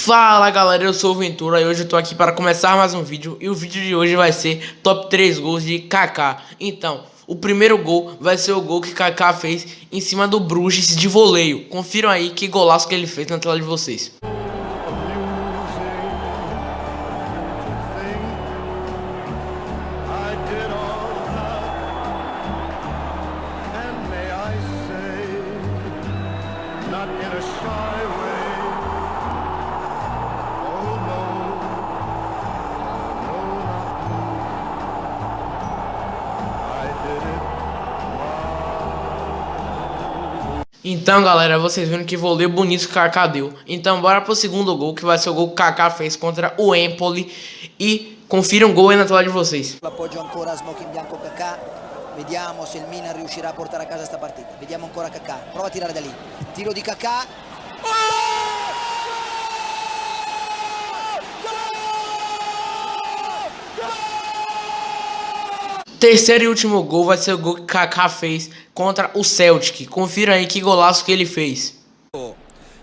Fala galera, eu sou o Ventura e hoje eu tô aqui para começar mais um vídeo. E o vídeo de hoje vai ser top 3 gols de Kaká. Então, o primeiro gol vai ser o gol que Kaká fez em cima do Bruges de voleio. Confiram aí que golaço que ele fez na tela de vocês. Então galera, vocês viram que voleio bonito que o Kaká deu. Então bora pro segundo gol, que vai ser o gol que o Kaká fez contra o Empoli. E confiram o gol aí na tela de vocês. L'appoggio ancora Smoking Bianco Kaká. Vediamo se il Milan riuscirà a portare a casa sta partita. Vediamo ancora Kaká. Prova a tirare da lì. Tiro di Kaká. Terceiro e último gol vai ser o gol que Kaká fez contra o Celtic. Confira aí que golaço que ele fez.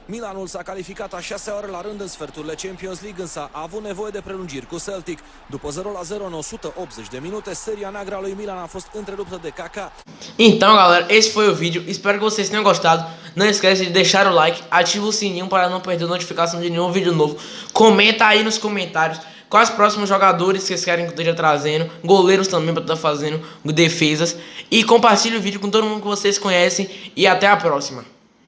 Milanul s-a calificat a 6 ori la rând în sferturile Champions League, însă a avut nevoie de prelungiri cu Celtic. După 0-0 în 180 de minute, seria neagră a lui Milan a fost întreruptă de Kaká. Então galera, esse foi o vídeo, espero que vocês tenham gostado. Não esquece de deixar o like, ativa o sininho para não perder notificação de nenhum vídeo novo. Comenta aí nos comentários quais próximos jogadores vocês querem que eu esteja trazendo, goleiros também para estar fazendo, defesas. E compartilhe o vídeo com todo mundo que vocês conhecem e até a próxima.